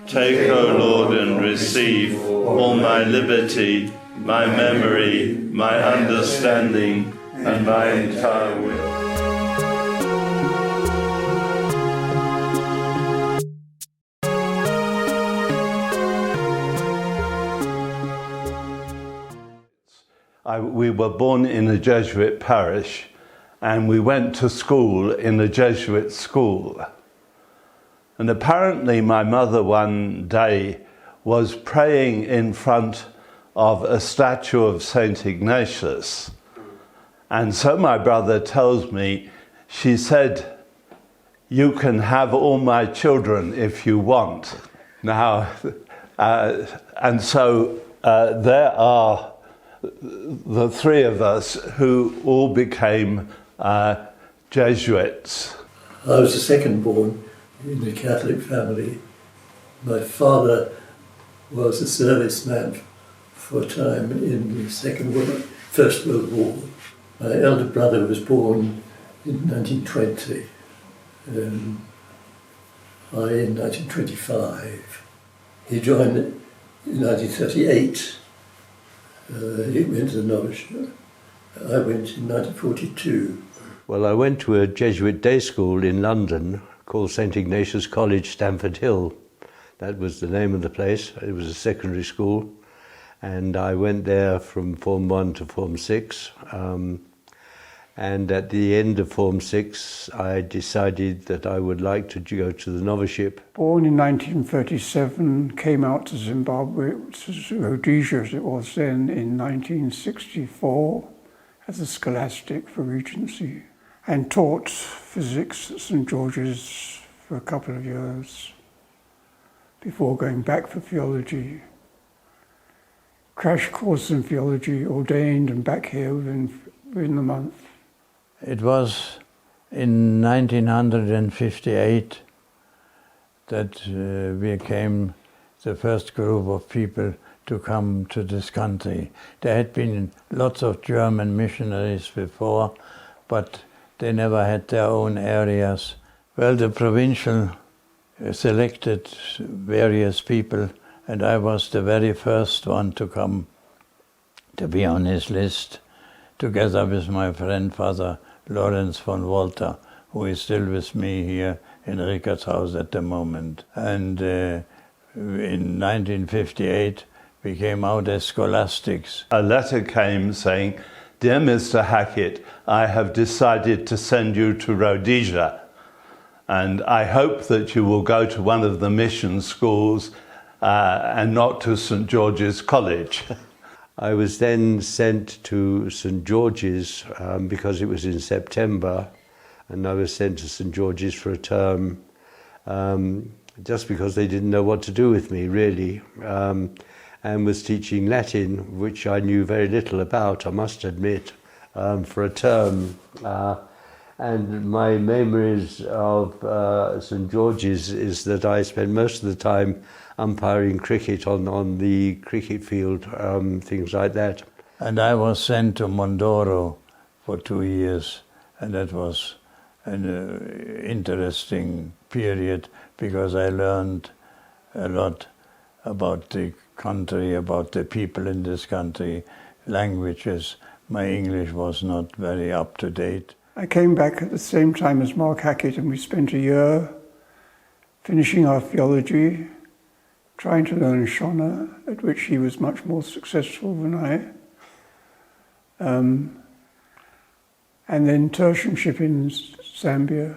Take, O Lord, and receive all my liberty, my memory, my understanding, and my entire will. We were born in a Jesuit parish, and we went to school in a Jesuit school. And apparently my mother one day was praying in front of a statue of St. Ignatius. And so my brother tells me, she said, "You can have all my children if you want." Now, and so there are the three of us who all became Jesuits. I was the second born in a Catholic family. My father was a serviceman for a time in the First World War. My elder brother was born in 1920, I in 1925. He joined in 1938. He went to the novitiate. I went in 1942. Well, I went to a Jesuit day school in London called St. Ignatius College, Stamford Hill. That was the name of the place. It was a secondary school. And I went there from Form 1 to Form 6. And at the end of Form 6, I decided that I would like to go to the novitiate. Born in 1937, came out to Zimbabwe, to Rhodesia as it was then, in 1964 as a scholastic for Regency, and taught physics at St. George's for a couple of years before going back for theology. Crash course in theology, ordained and back here within the month. It was in 1958 that we came the first group of people to come to this country. There had been lots of German missionaries before, but they never had their own areas. Well, the provincial selected various people, and I was the very first one to come to be on his list, together with my friend Father Lorenz von Walter, who is still with me here in Richartz House at the moment. And in 1958, we came out as scholastics. A letter came saying, "Dear Mr. Hackett, I have decided to send you to Rhodesia, and I hope that you will go to one of the mission schools and not to St. George's College." I was then sent to St. George's because it was in September, and I was sent to St. George's for a term just because they didn't know what to do with me, really, and was teaching Latin, which I knew very little about, I must admit, for a term. And my memories of St. George's is that I spent most of the time umpiring cricket on the cricket field, things like that. And I was sent to Mondoro for 2 years, and that was an interesting period because I learned a lot about the country, about the people in this country, languages. My English was not very up to date. I came back at the same time as Mark Hackett, and we spent a year finishing our theology, trying to learn Shona, at which he was much more successful than I. And then tertianship in Zambia.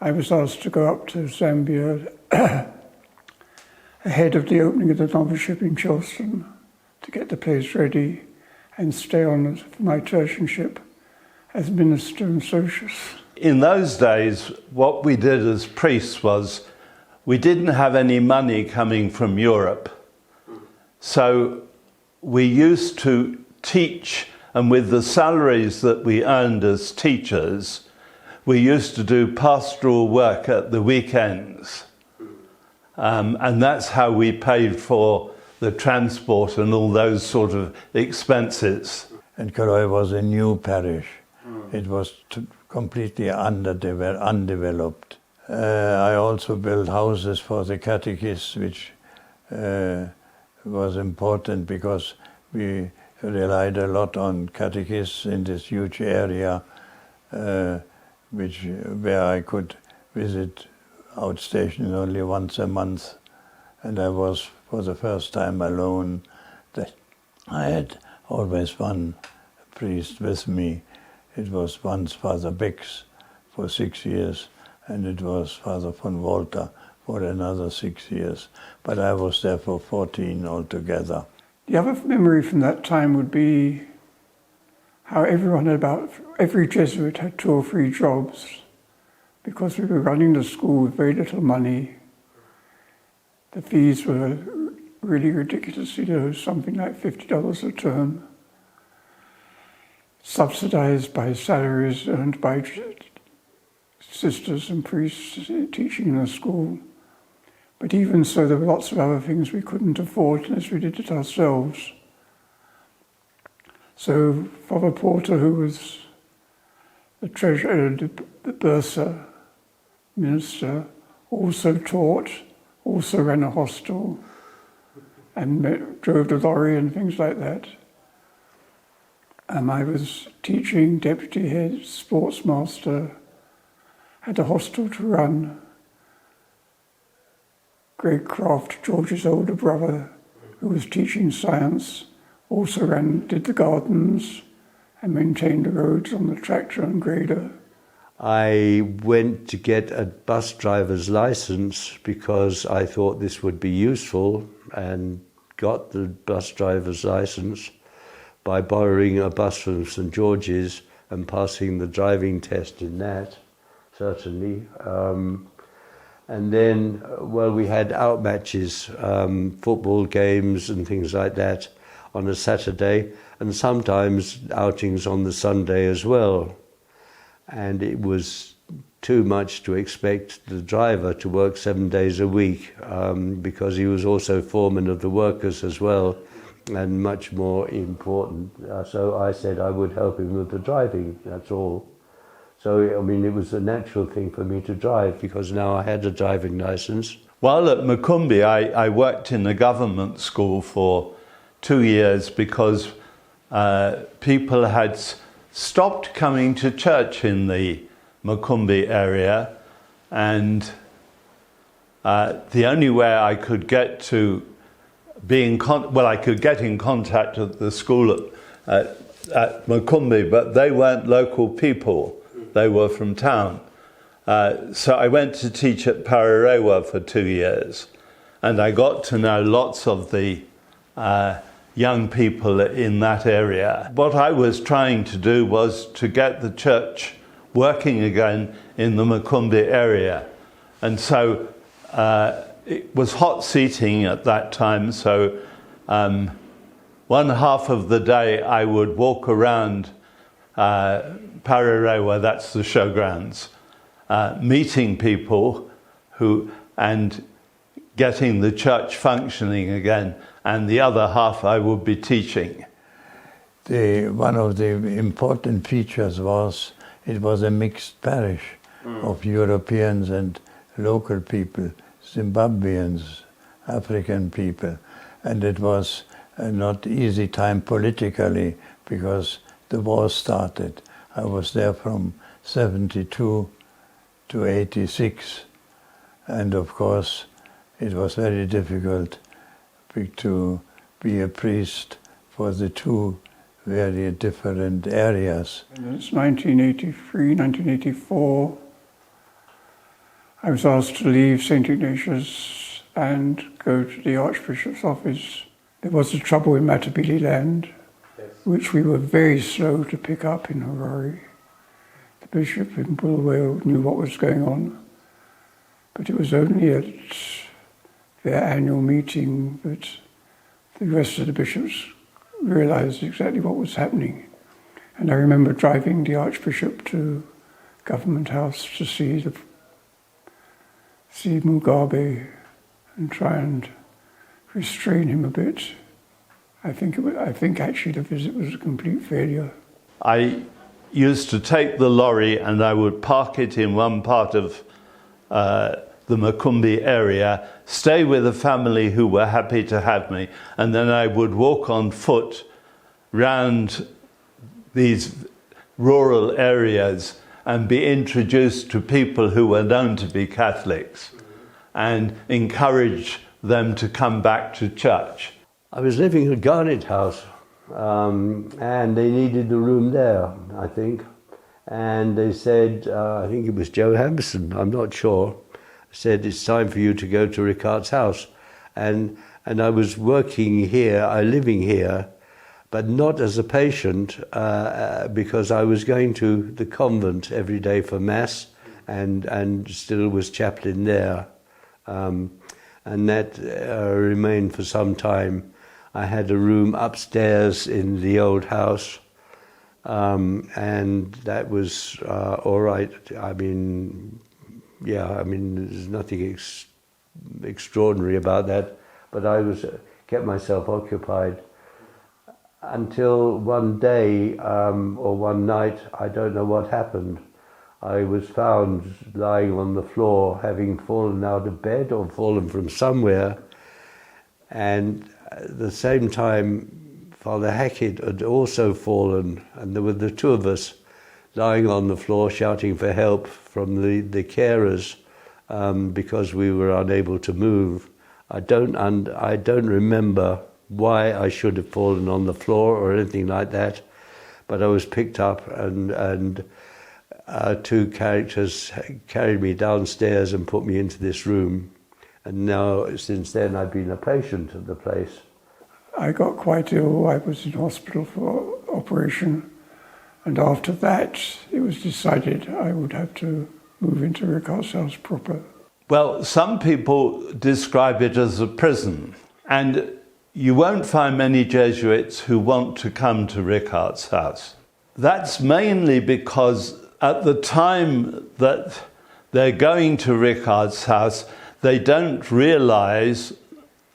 I was asked to go up to Zambia ahead of the opening of the novitiate in Charleston to get the place ready and stay on for my tertianship as minister and socius. In those days, what we did as priests was we didn't have any money coming from Europe. So we used to teach, and with the salaries that we earned as teachers, we used to do pastoral work at the weekends. And that's how we paid for the transport and all those sort of expenses. And Karoi was a new parish. It was completely undeveloped. I also built houses for the catechists, which was important because we relied a lot on catechists in this huge area, where I could visit outstation only once a month, and I was for the first time alone. That I had always one priest with me. It was once Father Bex for 6 years, and it was Father von Walter for another 6 years. But I was there for 14 altogether. The other memory from that time would be how every Jesuit had 2 or 3 jobs, because we were running the school with very little money. The fees were really ridiculously low, something like $50 a term, subsidized by salaries earned by sisters and priests teaching in the school. But even so, there were lots of other things we couldn't afford unless we did it ourselves. So Father Porter, who was the treasurer, the bursar minister, also taught, also ran a hostel, and drove the lorry and things like that. I was teaching, deputy head, sports master, had a hostel to run. Greg Croft, George's older brother, who was teaching science, also did the gardens and maintained the roads on the tractor and grader. I went to get a bus driver's license because I thought this would be useful, and got the bus driver's license by borrowing a bus from St. George's and passing the driving test in that, certainly. And then, well, we had out matches, football games and things like that on a Saturday, and sometimes outings on the Sunday as well. And it was too much to expect the driver to work 7 days a week, because he was also foreman of the workers as well, and much more important. So I said I would help him with the driving, that's all. So, I mean, it was a natural thing for me to drive because now I had a driving license. While at Mukumbi, I worked in the government school for 2 years because people had stopped coming to church in the Mukumbi area, and the only way I could get to I could get in contact with the school at Mukumbi, but they weren't local people. They were from town. So I went to teach at Pararewa for 2 years, and I got to know lots of the young people in that area. What I was trying to do was to get the church working again in the Mukumbi area. And so it was hot seating at that time, so one half of the day I would walk around Pararewa, that's the showgrounds, meeting people and getting the church functioning again, and the other half I would be teaching. One of the important features was it was a mixed parish of Europeans and local people, Zimbabweans, African people, and it was a not easy time politically because the war started. I was there from 72 to 86, and of course it was very difficult to be a priest for the 2 very different areas. It's 1983, 1984. I was asked to leave St. Ignatius and go to the Archbishop's office. There was a trouble in Matabele land, which we were very slow to pick up in Harare. The bishop in Bulawayo knew what was going on, but it was only at their annual meeting that the rest of the bishops realized exactly what was happening. And I remember driving the Archbishop to Government House to see Mugabe and try and restrain him a bit. I think actually the visit was a complete failure. I used to take the lorry and I would park it in one part of the Makumbi area, stay with a family who were happy to have me, and then I would walk on foot round these rural areas and be introduced to people who were known to be Catholics and encourage them to come back to church. I was living at Richartz House, and they needed a room there, I think. And they said, I think it was Joe Hampson, I'm not sure, said it's time for you to go to Richartz House. And I was working here, living here, but not as a patient, because I was going to the convent every day for Mass, and still was chaplain there. And that remained for some time. I had a room upstairs in the old house, and that was all right. I mean, there's nothing extraordinary about that, but I kept myself occupied until one day or one night, I don't know what happened. I was found lying on the floor, having fallen out of bed or fallen from somewhere. And at the same time, Father Hackett had also fallen, and there were the two of us lying on the floor shouting for help from the carers because we were unable to move. I don't remember why I should have fallen on the floor or anything like that, but I was picked up, and two characters carried me downstairs and put me into this room. And now, since then, I've been a patient at the place. I got quite ill. I was in hospital for operation. And after that, it was decided I would have to move into Richartz House proper. Well, some people describe it as a prison. And you won't find many Jesuits who want to come to Richartz House. That's mainly because at the time that they're going to Richartz House, they don't realize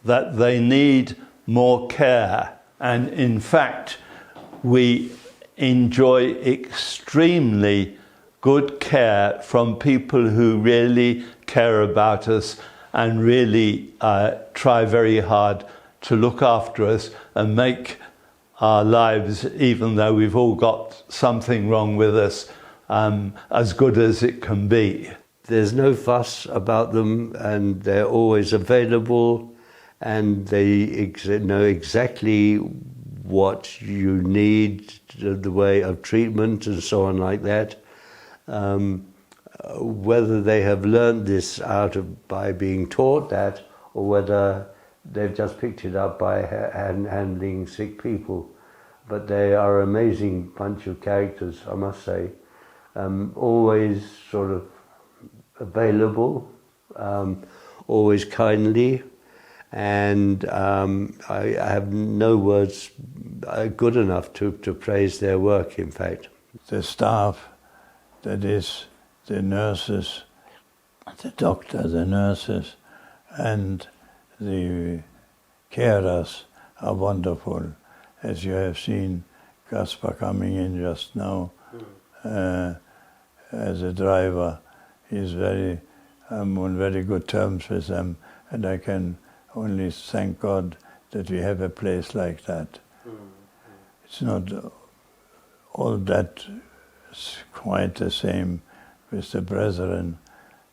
that they need more care. And in fact, we enjoy extremely good care from people who really care about us and really try very hard to look after us and make our lives, even though we've all got something wrong with us, as good as it can be. There's no fuss about them, and they're always available, and they know exactly what you need, the way of treatment and so on like that. Whether they have learned this by being taught that, or whether they've just picked it up by handling sick people. But they are an amazing bunch of characters, I must say. Always sort of available, always kindly, and I have no words good enough to praise their work, in fact. The staff, that is the nurses, the doctor, the nurses, and the carers are wonderful. As you have seen Gaspar coming in just now as a driver. I'm on very good terms with them, and I can only thank God that we have a place like that. It's not all that quite the same with the brethren,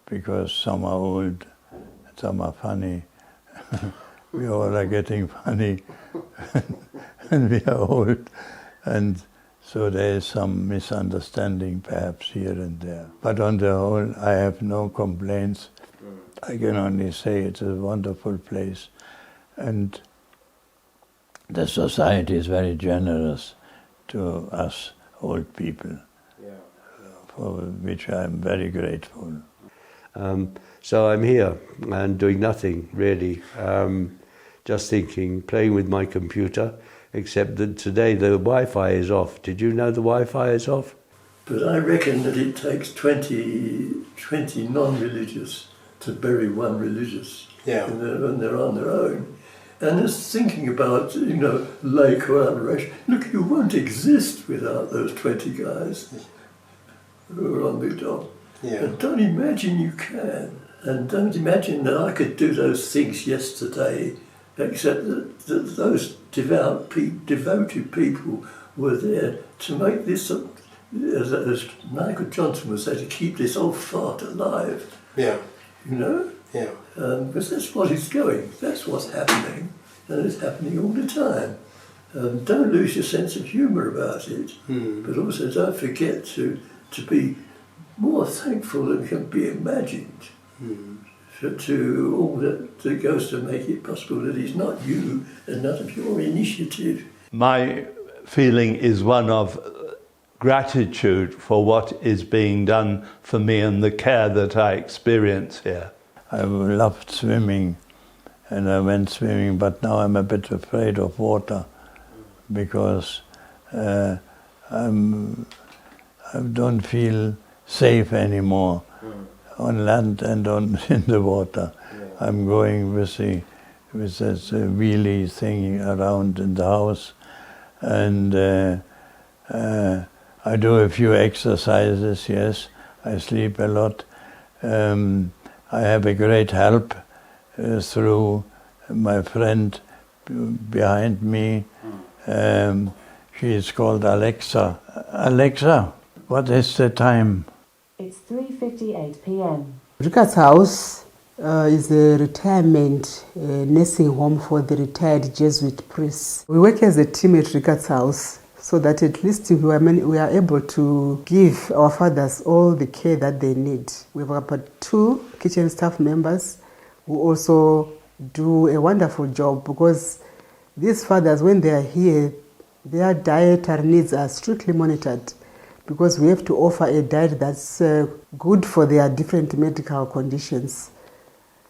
because some are old, some are funny. We all are getting funny, and we are old, and so there is some misunderstanding perhaps here and there. But on the whole, I have no complaints. I can only say it's a wonderful place. And the society is very generous to us old people, for which I am very grateful. So I'm here and doing nothing, really. Just thinking, playing with my computer, except that today the Wi-Fi is off. Did you know the Wi-Fi is off? But I reckon that it takes 20 non-religious to bury one religious when they're on their own. And just thinking about, lay collaboration. Look, you won't exist without those 20 guys who are on the job. Yeah. And don't imagine you can. And don't imagine that I could do those things yesterday, except that those devoted people were there to make this, as Michael Johnson would say, to keep this old fart alive. Yeah. You know? Yeah. Because that's what is going. That's what's happening. And it's happening all the time. Don't lose your sense of humour about it. But also don't forget to be more thankful than can be imagined to all that goes to make it possible that it's not you and not of your initiative. My feeling is one of gratitude for what is being done for me and the care that I experience here. I loved swimming, and I went swimming, but now I'm a bit afraid of water because I don't feel safe anymore on land and in the water. I'm going with this wheelie thing around in the house, and I do a few exercises. Yes, I sleep a lot. I have a great help through my friend behind me. She is called Alexa. Alexa, what is the time? It's 3:58 p.m. Richartz House is a retirement nursing home for the retired Jesuit priests. We work as a team at Richartz House so that at least we are able to give our fathers all the care that they need. We have about 2 kitchen staff members who also do a wonderful job, because these fathers, when they are here, their dietary needs are strictly monitored, because we have to offer a diet that's good for their different medical conditions.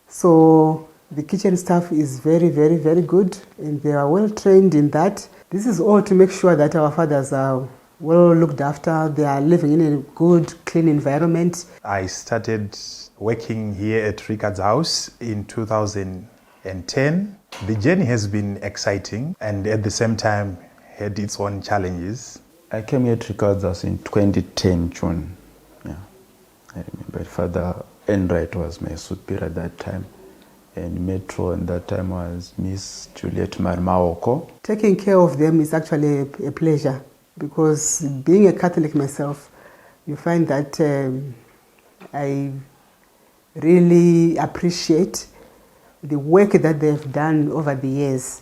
So the kitchen staff is very, very, very good, and they are well trained in that. This is all to make sure that our fathers are well looked after, they are living in a good, clean environment. I started working here at Richartz House in 2010. The journey has been exciting and at the same time had its own challenges. I came here to Richartz House in 2010, June. Yeah, I remember. Father Enright was my superior at that time, and Metro at that time was Miss Juliet Marmaoko. Taking care of them is actually a pleasure, because being a Catholic myself, you find that I really appreciate the work that they've done over the years.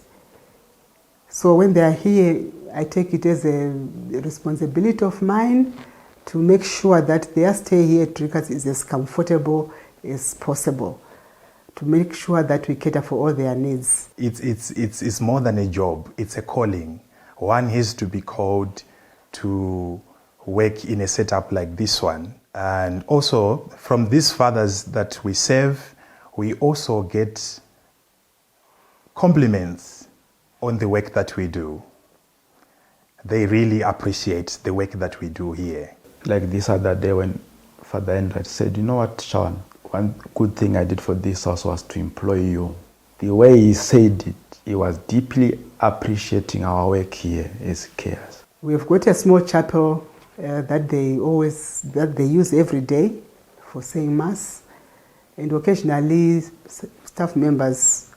So when they are here, I take it as a responsibility of mine to make sure that their stay here at Richartz is as comfortable as possible, to make sure that we cater for all their needs. It's more than a job, it's a calling. One has to be called to work in a setup like this one. And also, from these fathers that we serve, we also get compliments on the work that we do. They really appreciate the work that we do here. Like this other day when Father Enright said, you know what, Sean, one good thing I did for this house was to employ you. The way he said it, he was deeply appreciating our work here as carers. We've got a small chapel that they use every day for saying Mass, and occasionally staff members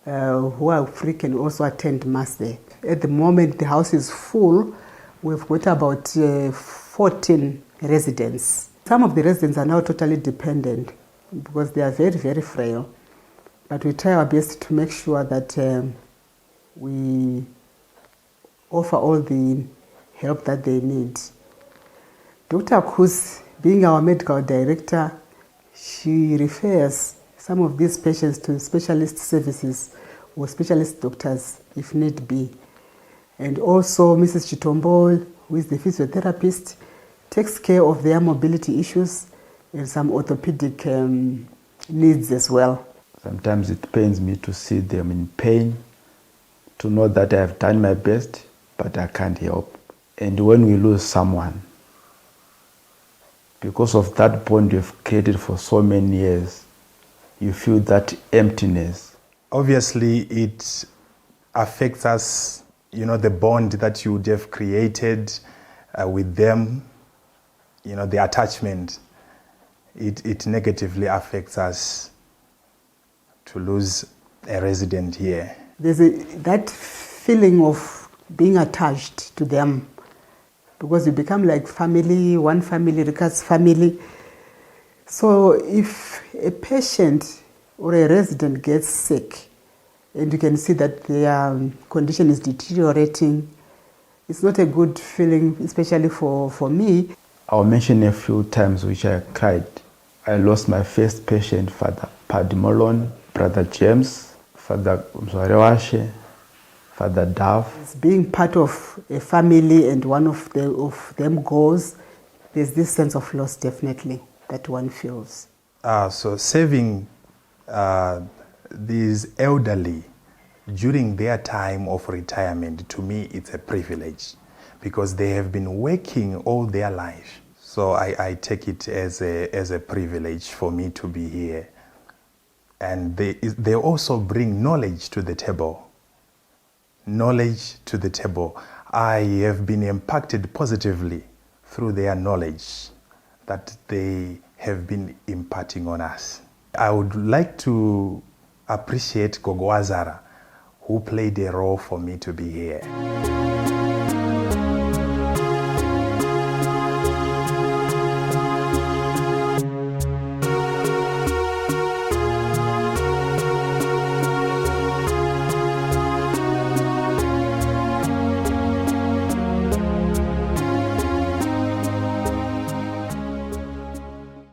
who are free can also attend Mass there. At the moment, the house is full. We've got about 14 residents. Some of the residents are now totally dependent because they are very, very frail. But we try our best to make sure that we offer all the help that they need. Dr. Kus, being our medical director, she refers some of these patients to specialist services or specialist doctors if need be. And also Mrs. Chitombo, who is the physiotherapist, takes care of their mobility issues and some orthopedic needs as well. Sometimes it pains me to see them in pain, to know that I have done my best, but I can't help. And when we lose someone, because of that bond you've created for so many years, you feel that emptiness. Obviously, it affects us, you know, the bond that you would have created with them, you know, the attachment it negatively affects us to lose a resident here. There's that feeling of being attached to them, because you become like family, one family, Richartz family. So if a patient or a resident gets sick and you can see that their condition is deteriorating, it's not a good feeling, especially for me. I'll mention a few times which I cried. I lost my first patient, Father Paddy Malone, Brother James, Father Mzwarewashe, Father Dove. It's being part of a family and one of them goes, there's this sense of loss definitely that one feels. So saving these elderly during their time of retirement, to me, it's a privilege because they have been working all their life. So I take it as a privilege for me to be here. And they also bring knowledge to the table. Knowledge to the table. I have been impacted positively through their knowledge that they have been imparting on us. I would like to appreciate Gogo Azara, who played a role for me to be here.